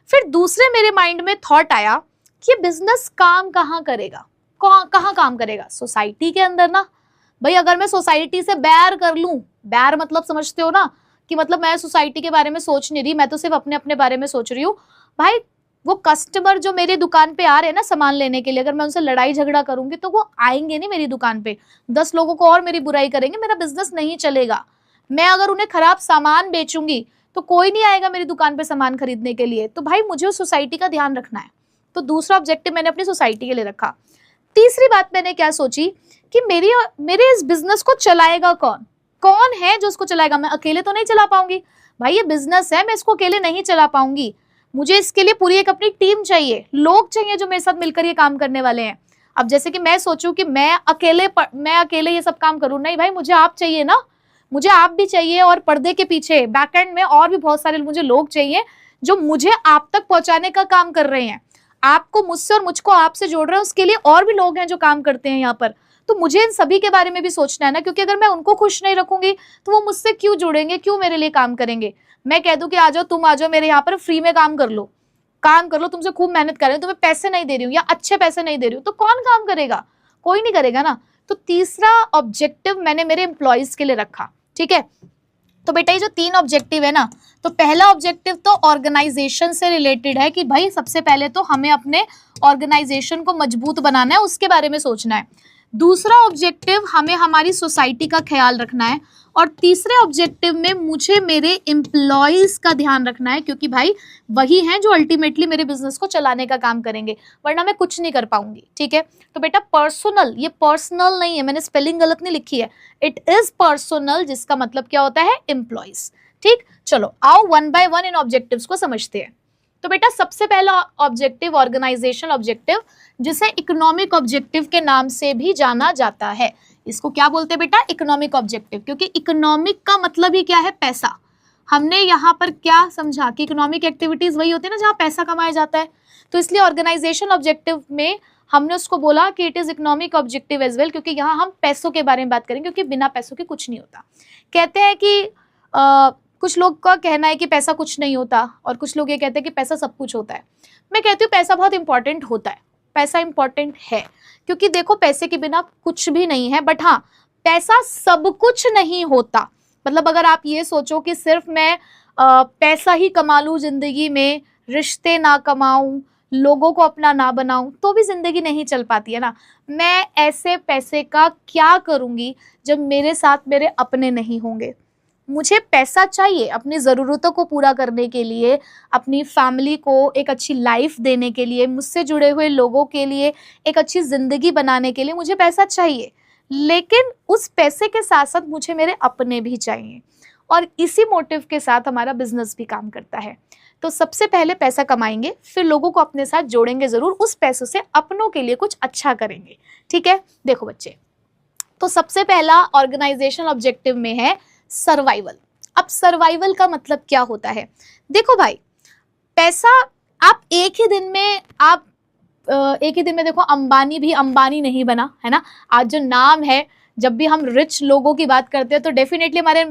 फिर दूसरे मेरे माइंड में थॉट आया कि बिजनेस काम कहाँ करेगा, कहाँ काम करेगा, सोसाइटी के अंदर ना। भाई अगर मैं सोसाइटी से बैर कर लूं, बैर मतलब समझते हो ना कि मतलब मैं सोसाइटी के बारे में सोच नहीं रही, मैं तो सिर्फ अपने अपने बारे में सोच रही हूँ। भाई वो कस्टमर जो मेरी दुकान पे आ रहे हैं ना सामान लेने के लिए, अगर मैं उनसे लड़ाई झगड़ा करूंगी तो वो आएंगे नहीं मेरी दुकान पे, 10 लोगों को और मेरी बुराई करेंगे, मेरा बिजनेस नहीं चलेगा। मैं अगर उन्हें खराब सामान बेचूंगी तो कोई नहीं आएगा मेरी दुकान पे सामान खरीदने के लिए। तो भाई मुझे उस सोसाइटी का ध्यान रखना है, तो दूसरा ऑब्जेक्टिव मैंने अपनी सोसाइटी के लिए रखा। तीसरी बात मैंने क्या सोची कि मेरे इस बिजनेस को चलाएगा कौन, कौन है जो उसको चलाएगा। मैं अकेले तो नहीं चला पाऊंगी, भाई ये बिजनेस है, मैं इसको अकेले नहीं चला पाऊंगी, मुझे इसके लिए पूरी एक अपनी टीम चाहिए, लोग चाहिए जो मेरे साथ मिलकर ये काम करने वाले हैं। अब जैसे कि मैं सोचूं कि मैं अकेले ये सब काम करूं, नहीं भाई मुझे आप चाहिए ना, मुझे आप भी चाहिए, और पर्दे के पीछे बैकएंड में और भी बहुत सारे मुझे लोग चाहिए जो मुझे आप तक पहुंचाने का काम कर रहे हैं। आपको मुझसे और मुझको आपसे जोड़ रहे हैं, उसके लिए और भी लोग हैं जो काम करते हैं यहाँ पर। तो मुझे इन सभी के बारे में भी सोचना है ना, क्योंकि अगर मैं उनको खुश नहीं रखूंगी तो वो मुझसे क्यों जुड़ेंगे, क्यों मेरे लिए काम करेंगे। मैं कह दूं कि आ जाओ, तुम आ जाओ मेरे यहाँ पर फ्री में काम कर लो, तुमसे खूब मेहनत कर रहे हो, तुम्हें पैसे नहीं दे रही हूँ या अच्छे पैसे नहीं दे रही हूँ, तो कौन काम करेगा, कोई नहीं करेगा ना। तो तीसरा ऑब्जेक्टिव मैंने मेरे एम्प्लॉयज के लिए रखा। ठीक है, तो बेटा ये जो 3 ऑब्जेक्टिव है ना, तो पहला ऑब्जेक्टिव तो ऑर्गेनाइजेशन से रिलेटेड है कि भाई सबसे पहले तो हमें अपने ऑर्गेनाइजेशन को मजबूत बनाना है, उसके बारे में सोचना है। दूसरा ऑब्जेक्टिव हमें हमारी सोसाइटी का ख्याल रखना है, और तीसरे ऑब्जेक्टिव में मुझे मेरे एम्प्लॉयज का ध्यान रखना है, क्योंकि भाई वही हैं जो अल्टीमेटली मेरे बिजनेस को चलाने का काम करेंगे, वरना मैं कुछ नहीं कर पाऊंगी। ठीक है, तो बेटा पर्सनल, ये पर्सनल नहीं है, मैंने स्पेलिंग गलत नहीं लिखी है, इट इज पर्सनल, जिसका मतलब क्या होता है एम्प्लॉयज। ठीक, चलो आओ 1 बाय 1 इन ऑब्जेक्टिव्स को समझते हैं। तो बेटा सबसे पहला ऑब्जेक्टिव ऑर्गेनाइजेशनल ऑब्जेक्टिव, जिसे इकोनॉमिक ऑब्जेक्टिव के नाम से भी जाना जाता है। इसको क्या बोलते हैं बेटा, इकोनॉमिक ऑब्जेक्टिव, क्योंकि इकोनॉमिक का मतलब ही क्या है, पैसा। हमने यहाँ पर क्या समझा कि इकोनॉमिक एक्टिविटीज वही होती है ना जहाँ पैसा कमाया जाता है, तो इसलिए ऑर्गेनाइजेशन ऑब्जेक्टिव में हमने उसको बोला कि it is economic objective as well, क्योंकि यहाँ हम पैसों के बारे में बात करेंगे, क्योंकि बिना पैसों के कुछ नहीं होता। कहते हैं कि कुछ लोग का कहना है कि पैसा कुछ नहीं होता, और कुछ लोग ये कहते हैं कि पैसा सब कुछ होता है। मैं कहती हूँ पैसा बहुत इंपॉर्टेंट होता है, पैसा इंपॉर्टेंट है, क्योंकि देखो पैसे के बिना कुछ भी नहीं है, बट हाँ पैसा सब कुछ नहीं होता। मतलब अगर आप ये सोचो कि सिर्फ मैं पैसा ही कमा लूँ जिंदगी में, रिश्ते ना कमाऊं, लोगों को अपना ना बनाऊं, तो भी जिंदगी नहीं चल पाती है ना। मैं ऐसे पैसे का क्या करूंगी जब मेरे साथ मेरे अपने नहीं होंगे। मुझे पैसा चाहिए अपनी ज़रूरतों को पूरा करने के लिए, अपनी फैमिली को एक अच्छी लाइफ देने के लिए, मुझसे जुड़े हुए लोगों के लिए एक अच्छी ज़िंदगी बनाने के लिए मुझे पैसा चाहिए, लेकिन उस पैसे के साथ साथ मुझे मेरे अपने भी चाहिए, और इसी मोटिव के साथ हमारा बिजनेस भी काम करता है। तो सबसे पहले पैसा कमाएंगे, फिर लोगों को अपने साथ जोड़ेंगे ज़रूर, उस पैसों से अपनों के लिए कुछ अच्छा करेंगे। ठीक है, देखो बच्चे, तो सबसे पहला ऑर्गेनाइजेशनल ऑब्जेक्टिव में है सर्वाइवल। अब सर्वाइवल का मतलब क्या होता है, देखो भाई पैसा आप एक ही दिन में देखो, अंबानी भी अंबानी नहीं बना, है ना। आज जो नाम है, जब भी हम रिच लोगों की बात करते हैं तो डेफिनेटली हमारे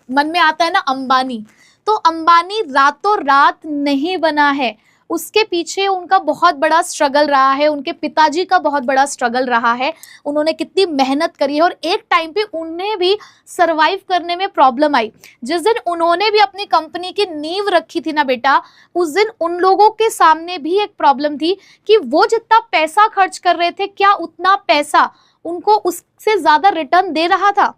मन में आता है ना अंबानी। तो अंबानी रातों रात नहीं बना है, उसके पीछे उनका बहुत बड़ा स्ट्रगल रहा है, उनके पिताजी का बहुत बड़ा स्ट्रगल रहा है, उन्होंने कितनी मेहनत करी है, और एक टाइम पे उन्हें भी सरवाइव करने में प्रॉब्लम आई। जिस दिन उन्होंने भी अपनी कंपनी की नींव रखी थी ना बेटा, उस दिन उन लोगों के सामने भी एक प्रॉब्लम थी कि वो जितना पैसा खर्च कर रहे थे, क्या उतना पैसा उनको उससे ज्यादा रिटर्न दे रहा था?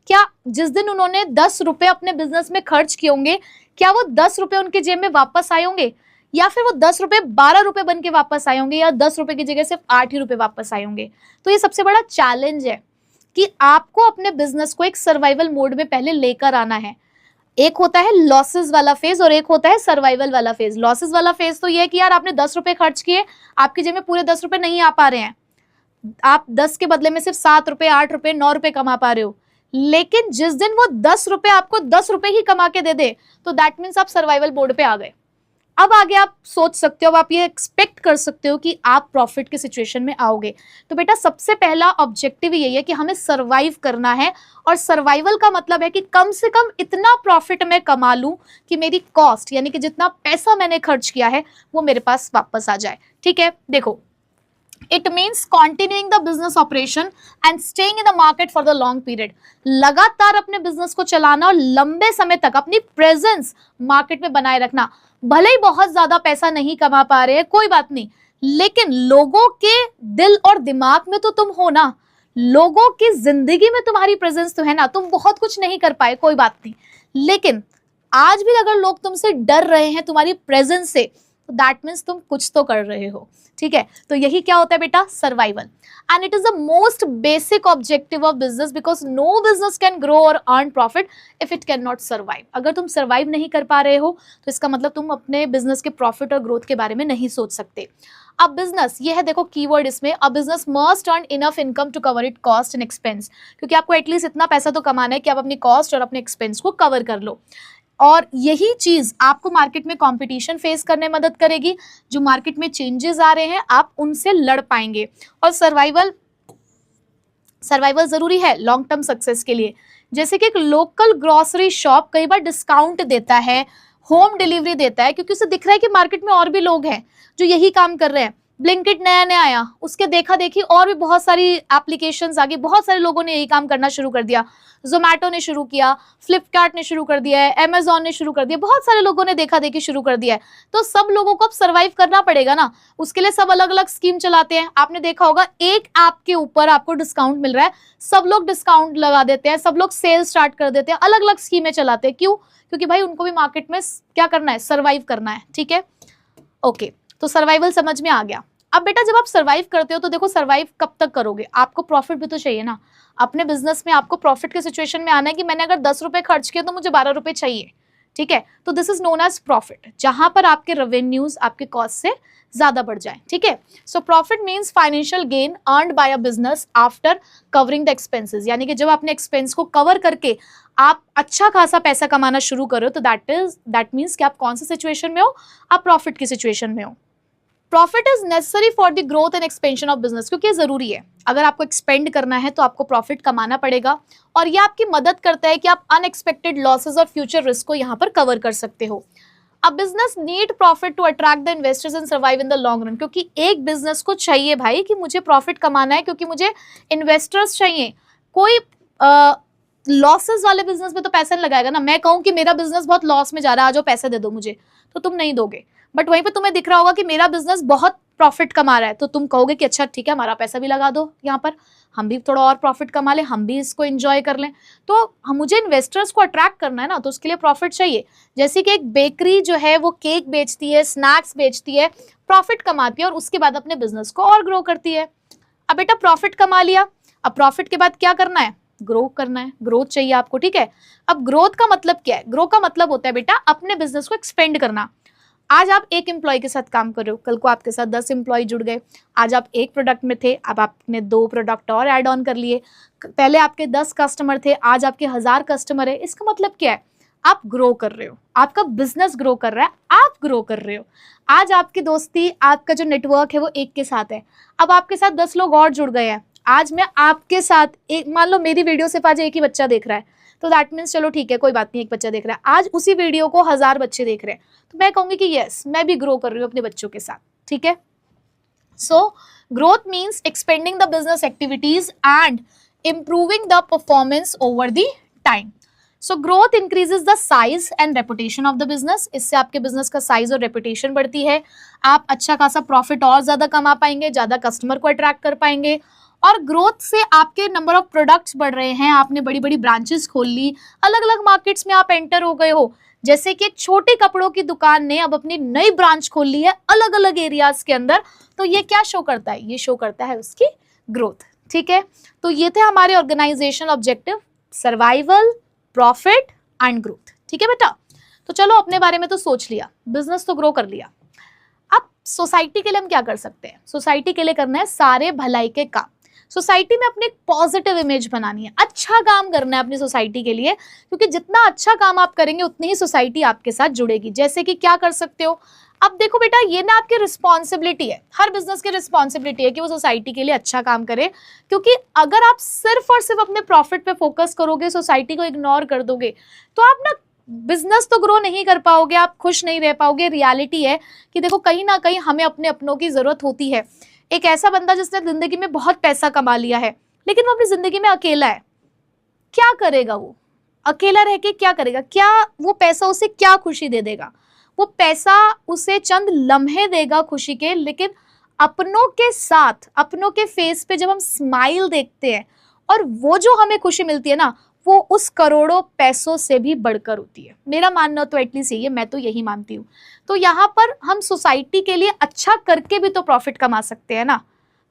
क्या जिस दिन उन्होंने 10 रुपए अपने बिजनेस में खर्च किए होंगे, क्या वो 10 रुपए उनके जेब में वापस आए होंगे, या फिर वो 10 रुपए 12 रुपए बन के वापस आए होंगे, या 10 रुपए की जगह सिर्फ 8 ही रुपए वापस आए होंगे? तो ये सबसे बड़ा चैलेंज है कि आपको अपने बिजनेस को एक सर्वाइवल मोड में पहले लेकर आना है। एक होता है लॉसेस वाला फेज और एक होता है सर्वाइवल वाला फेज। लॉसेस वाला फेज तो ये है कि यार आपने 10 रुपए खर्च किए, आपकी जेब में पूरे 10 रुपए नहीं आ पा रहे हैं, आप 10 के बदले में सिर्फ 7 रुपए, 8 रुपए, 9 रुपए कमा पा रहे हो। लेकिन जिस दिन वो 10 रुपए आपको 10 रुपए ही कमा के दे दे, तो दैट मीन्स आप सर्वाइवल बोर्ड पे आ गए। अब आगे आप सोच सकते हो, आप ये एक्सपेक्ट कर सकते हो कि आप प्रॉफिट की सिचुएशन में आओगे। तो बेटा सबसे पहला ऑब्जेक्टिव यही है कि हमें सर्वाइव करना है, और सर्वाइवल का मतलब है कि कम से कम इतना प्रॉफिट मैं कमा लूं कि मेरी कॉस्ट, यानी कि जितना पैसा मैंने खर्च किया है वो मेरे पास वापस आ जाए। ठीक है, देखो, it means continuing the business operation and staying in the market for the long period. लगातार अपने बिजनेस को चलाना और लंबे समय तक अपनी प्रेजेंस मार्केट में बनाए रखना। भले ही बहुत ज्यादा पैसा नहीं कमा पा रहे हैं, कोई बात नहीं, लेकिन लोगों के दिल और दिमाग में तो तुम हो ना, लोगों की जिंदगी में तुम्हारी प्रेजेंस तो है ना। तुम बहुत कुछ नहीं कर पाए, कोई बात नहीं, लेकिन आज भी अगर लोग तुमसे डर रहे हैं तुम्हारी प्रेजेंस से, तो दैट मीन्स तुम कुछ तो कर रहे हो। ठीक है, तो यही क्या होता है बेटा, survival. And it is the most basic objective of business, because no business can grow और earn profit if it can not survive. अगर तुम सर्वाइव नहीं कर पा रहे हो तो इसका मतलब तुम अपने बिजनेस के प्रॉफिट और ग्रोथ के बारे में नहीं सोच सकते। अब बिजनेस, ये है देखो कीवर्ड इसमें, a business must earn enough income to cover it cost and expense, क्योंकि आपको एटलीस्ट इतना पैसा तो कमाना है कि आप अपनी कॉस्ट और अपने एक्सपेंस को कवर कर लो। और यही चीज आपको मार्केट में कंपटीशन फेस करने में मदद करेगी। जो मार्केट में चेंजेस आ रहे हैं आप उनसे लड़ पाएंगे। और सर्वाइवल जरूरी है लॉन्ग टर्म सक्सेस के लिए। जैसे कि एक लोकल ग्रोसरी शॉप कई बार डिस्काउंट देता है, होम डिलीवरी देता है, क्योंकि उसे दिख रहा है कि मार्केट में और भी लोग हैं जो यही काम कर रहे हैं। ब्लिंकिट नया नया आया, उसके देखा देखी और भी बहुत सारी एप्लीकेशंस आ गई, बहुत सारे लोगों ने यही काम करना शुरू कर दिया। जोमैटो ने शुरू किया, फ्लिपकार्ट ने शुरू कर दिया है, अमेजोन ने शुरू कर दिया, बहुत सारे लोगों ने देखा देखी शुरू कर दिया है। तो सब लोगों को अब सर्वाइव करना पड़ेगा ना, उसके लिए सब अलग अलग स्कीम चलाते हैं। आपने देखा होगा एक ऐप के ऊपर आपको डिस्काउंट मिल रहा है, सब लोग डिस्काउंट लगा देते हैं, सब लोग सेल स्टार्ट कर देते हैं, अलग अलग स्कीमें चलाते हैं। क्यों? क्योंकि भाई उनको भी मार्केट में क्या करना है, सर्वाइव करना है। ठीक है, ओके, तो सर्वाइवल समझ में आ गया। अब बेटा जब आप सर्वाइव करते हो तो देखो, सर्वाइव कब तक करोगे, आपको प्रॉफिट भी तो चाहिए ना। अपने बिजनेस में आपको प्रॉफिट के सिचुएशन में आना है कि मैंने अगर 10 रुपए खर्च किए तो मुझे 12 रुपए चाहिए। ठीक है, तो this is known as profit, जहां पर आपके रेवेन्यूज आपके कॉस्ट से ज्यादा बढ़ जाए। ठीक है, so profit means financial gain earned by a business after covering the expenses, यानी कि जब आपने एक्सपेंस को कवर करके आप अच्छा खासा पैसा कमाना शुरू करो, तो दैट मीन्स कि आप कौन सी सिचुएशन में हो, आप प्रॉफिट की सिचुएशन में हो। Profit is necessary for the growth and expansion of business, क्योंकि ये जरूरी है। अगर आपको एक्सपेंड करना है तो आपको प्रॉफिट कमाना पड़ेगा, और ये आपकी मदद करता है कि आप अनएक्सपेक्टेड लॉसेस और फ्यूचर रिस्क को यहाँ पर कवर कर सकते हो। अब business need profit to attract the investors and survive in the long run, क्योंकि एक बिजनेस को चाहिए भाई कि मुझे प्रॉफिट कमाना है, क्योंकि मुझे इन्वेस्टर्स चाहिए। कोई लॉसेस वाले बिजनेस में तो पैसा नहीं लगाएगा ना। मैं कहूँ कि मेरा बिजनेस बहुत लॉस में जा रहा है, आज वो पैसे दे दो मुझे, तो तुम नहीं दोगे। बट वहीं पे तुम्हें दिख रहा होगा कि मेरा बिजनेस बहुत प्रॉफिट कमा रहा है, तो तुम कहोगे कि अच्छा ठीक है, हमारा पैसा भी लगा दो यहाँ पर, हम भी थोड़ा और प्रॉफिट कमा लें, हम भी इसको एंजॉय कर लें। तो मुझे इन्वेस्टर्स को अट्रैक्ट करना है ना, तो उसके लिए प्रॉफिट चाहिए। जैसे कि एक बेकरी जो है वो केक बेचती है, स्नैक्स बेचती है, प्रॉफिट कमाती है, और उसके बाद अपने बिजनेस को और ग्रो करती है। अब बेटा प्रॉफिट कमा लिया, अब प्रॉफिट के बाद क्या करना है, ग्रो करना है, ग्रोथ चाहिए आपको। ठीक है, अब ग्रोथ का मतलब क्या है, ग्रो का मतलब होता है बेटा अपने बिजनेस को एक्सपेंड करना। आज आप एक एम्प्लॉय के साथ काम कर रहे हो, कल को आपके साथ 10 एम्प्लॉय जुड़ गए। आज आप एक प्रोडक्ट में थे, अब आपने 2 प्रोडक्ट और ऐड ऑन कर लिए। पहले आपके 10 कस्टमर थे, आज आपके 1000 कस्टमर है। इसका मतलब क्या है, आप ग्रो कर रहे हो, आपका बिजनेस ग्रो कर रहा है, आप ग्रो कर रहे हो। आज आपकी दोस्ती, आपका जो नेटवर्क है वो एक के साथ है, अब आपके साथ 10 लोग और जुड़ गए हैं। आज मैं आपके साथ एक, मान लो मेरी वीडियो सिर्फ आज एक ही बच्चा देख रहा है, तो दैट मीन्स चलो ठीक है कोई बात नहीं, एक बच्चा देख रहा है, आज उसी वीडियो को 1000 बच्चे देख रहे हैं, तो मैं कहूंगी कि यस मैं भी ग्रो कर रही हूँ अपने बच्चों के साथ, ठीक है। So growth means expanding the business activities and improving the performance over the time. So growth increases the size and reputation of the business. इससे आपके बिजनेस का साइज और रेपुटेशन बढ़ती है, आप अच्छा खासा प्रॉफिट और ज्यादा कमा पाएंगे, ज्यादा कस्टमर को अट्रैक्ट कर पाएंगे, और ग्रोथ से आपके नंबर ऑफ प्रोडक्ट्स बढ़ रहे हैं, आपने बड़ी बड़ी ब्रांचेस खोल ली, अलग अलग मार्केट्स में आप एंटर हो गए हो। जैसे कि एक छोटे कपड़ों की दुकान ने अब अपनी नई ब्रांच खोल ली है अलग अलग एरियाज के अंदर, तो ये क्या शो करता है, ये शो करता है उसकी ग्रोथ, ठीक है। तो ये थे हमारे organisational objective, survival, profit and growth, ठीक है बेटा। तो चलो अपने बारे में तो सोच लिया, बिजनेस तो ग्रो कर लिया, अब सोसाइटी के लिए हम क्या कर सकते हैं। सोसाइटी के लिए करना है सारे भलाई के काम, सोसाइटी में अपनी पॉजिटिव इमेज बनानी है, अच्छा काम करना है अपनी सोसाइटी के लिए, क्योंकि जितना अच्छा काम आप करेंगे उतनी ही सोसाइटी आपके साथ जुड़ेगी। जैसे कि क्या कर सकते हो, अब देखो बेटा ये ना आपकी रिस्पॉन्सिबिलिटी है, हर बिजनेस की रिस्पॉन्सिबिलिटी है कि वो सोसाइटी के लिए अच्छा काम करे, क्योंकि अगर आप सिर्फ और सिर्फ अपने प्रॉफिट पे फोकस करोगे, सोसाइटी को इग्नोर कर दोगे, तो आप ना बिजनेस तो ग्रो नहीं कर पाओगे, आप खुश नहीं रह पाओगे। रियलिटी है कि देखो कहीं ना कहीं हमें अपने अपनों की जरूरत होती है। एक ऐसा बंदा जिसने जिंदगी में बहुत पैसा कमा लिया है, लेकिन वो अपनी जिंदगी में अकेला है, क्या करेगा वो, अकेला रह के क्या करेगा, क्या वो पैसा उसे क्या खुशी दे देगा, वो पैसा उसे चंद लम्हे देगा खुशी के, लेकिन अपनों के साथ, अपनों के फेस पे जब हम स्माइल देखते हैं और वो जो हमें खुशी मिलती है ना, वो उस करोड़ों पैसों से भी बढ़कर होती है। मेरा मानना तो एटलीस्ट यही है, मैं तो यही मानती हूँ। तो यहाँ पर हम सोसाइटी के लिए अच्छा करके भी तो प्रॉफिट कमा सकते हैं ना,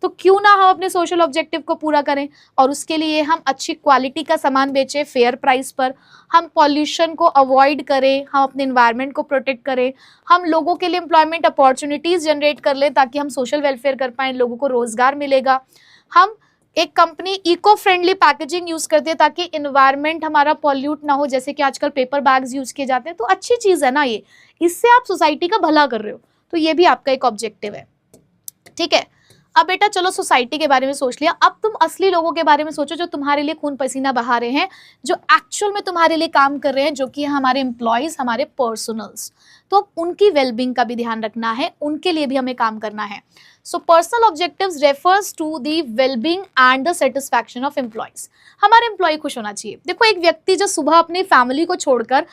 तो क्यों ना हम अपने सोशल ऑब्जेक्टिव को पूरा करें, और उसके लिए हम अच्छी क्वालिटी का सामान बेचें फेयर प्राइस पर, हम पॉल्यूशन को अवॉइड करें, हम अपने इन्वायरमेंट को प्रोटेक्ट करें, हम लोगों के लिए एम्प्लॉयमेंट अपॉर्चुनिटीज जनरेट कर लें ताकि हम सोशल वेलफेयर कर पाएं, लोगों को रोजगार मिलेगा। हम एक company eco friendly packaging use करती है ताकि इन्वायरमेंट हमारा पॉल्यूट ना हो, जैसे कि आजकल पेपर बैग्स यूज किए जाते हैं, तो अच्छी चीज है ना ये, इससे आप सोसाइटी का भला कर रहे हो, तो ये भी आपका एक ऑब्जेक्टिव है, ठीक है। अब बेटा चलो सोसाइटी के बारे में सोच लिया, अब तुम असली लोगों के बारे में सोचो जो तुम्हारे लिए खून पसीना बहा रहे हैं, जो एक्चुअल में तुम्हारे लिए काम कर रहे हैं, जो कि हमारे एम्प्लॉयज, हमारे पर्सनल्स। तो अब उनकी वेलबींग का भी ध्यान रखना है, उनके लिए भी हमें काम करना है। So personal objectives refers to the wellbeing and the satisfaction of employees. हमारे एम्प्लॉय खुश होना चाहिए। देखो एक व्यक्ति जो सुबह अपनी फैमिली को छोड़कर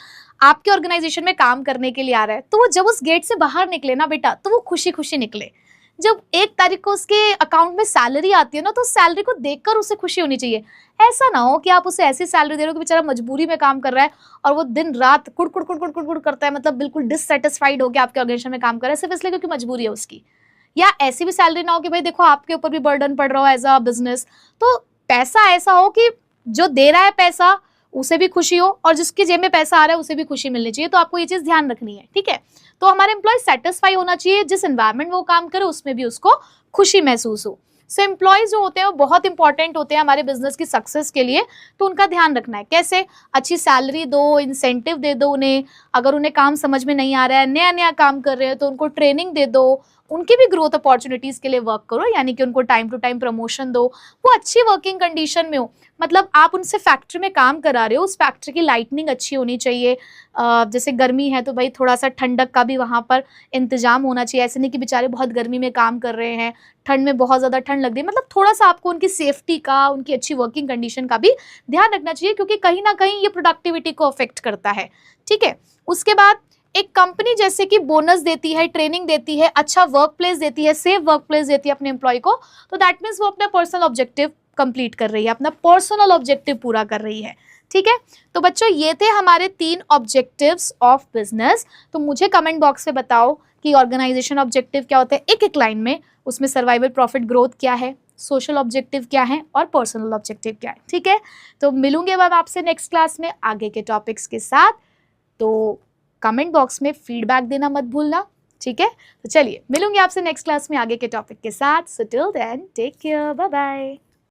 आपके ऑर्गेनाइजेशन में काम करने के लिए आ रहा है, तो वो जब उस गेट से बाहर निकले ना बेटा, तो वो खुशी खुशी निकले। जब 1 तारीख को उसके अकाउंट में सैलरी आती है ना, तो सैलरी को देखकर उसे खुशी होनी चाहिए। ऐसा ना हो कि आप उसे ऐसी सैलरी दे रहे हो कि बेचारा मजबूरी में काम कर रहा है और वो दिन रात कुड़ कुड़ करता है, मतलब बिल्कुल डिससेटिस्फाइड हो गया आपके ऑर्गेनाइजेशन में काम कर रहा है सिर्फ इसलिए क्योंकि मजबूरी है उसकी। या ऐसी भी सैलरी ना हो कि भाई देखो आपके ऊपर भी बर्डन पड़ रहा हो एज अ बिजनेस, तो पैसा ऐसा हो कि जो दे रहा है पैसा उसे भी खुशी हो और जिसके जेब में पैसा आ रहा है उसे भी खुशी मिलनी चाहिए। तो आपको ये चीज ध्यान रखनी है, ठीक है। तो हमारे एम्प्लॉय सेटिस्फाई होना चाहिए, जिस एनवायरनमेंट में वो काम करे उसमें भी उसको खुशी महसूस हो। सो एम्प्लॉयज जो होते हैं वो बहुत इंपॉर्टेंट होते हैं हमारे बिजनेस की सक्सेस के लिए, तो उनका ध्यान रखना है। कैसे? अच्छी सैलरी दो, इंसेंटिव दे दो उन्हें, अगर उन्हें काम समझ में नहीं आ रहा है, नया नया काम कर रहे हैं तो उनको ट्रेनिंग दे दो, उनकी भी ग्रोथ अपॉर्चुनिटीज के लिए वर्क करो, यानी कि उनको टाइम टू टाइम प्रमोशन दो, वो अच्छी वर्किंग कंडीशन में हो। मतलब आप उनसे फैक्ट्री में काम करा रहे हो, उस फैक्ट्री की लाइटनिंग अच्छी होनी चाहिए, जैसे गर्मी है तो भाई थोड़ा सा ठंडक का भी वहाँ पर इंतजाम होना चाहिए। ऐसे नहीं कि बेचारे बहुत गर्मी में काम कर रहे हैं, ठंड में बहुत ज़्यादा ठंड लग रही है, मतलब थोड़ा सा आपको उनकी सेफ्टी का, उनकी अच्छी वर्किंग कंडीशन का भी ध्यान रखना चाहिए, क्योंकि कहीं ना कहीं ये प्रोडक्टिविटी को अफेक्ट करता है, ठीक है। उसके बाद एक कंपनी जैसे कि बोनस देती है, ट्रेनिंग देती है, अच्छा वर्क प्लेस देती है, सेफ वर्क प्लेस देती है अपने एम्प्लॉय को, तो दैट मीन्स वो अपना पर्सनल ऑब्जेक्टिव कंप्लीट कर रही है, अपना पर्सनल ऑब्जेक्टिव पूरा कर रही है, ठीक है। तो बच्चों ये थे हमारे 3 ऑब्जेक्टिव्स ऑफ बिजनेस। तो मुझे कमेंट बॉक्स में बताओ कि ऑर्गेनाइजेशन ऑब्जेक्टिव क्या होता है एक एक लाइन में, उसमें सर्वाइवल, प्रॉफिट, ग्रोथ क्या है, सोशल ऑब्जेक्टिव क्या है और पर्सनल ऑब्जेक्टिव क्या है, ठीक है। तो मिलूंगे अब आपसे नेक्स्ट क्लास में आगे के टॉपिक्स के साथ। तो कमेंट बॉक्स में फीडबैक देना मत भूलना, ठीक है। तो चलिए मिलूंगी आपसे नेक्स्ट क्लास में आगे के टॉपिक के साथ। So till then take care, bye bye.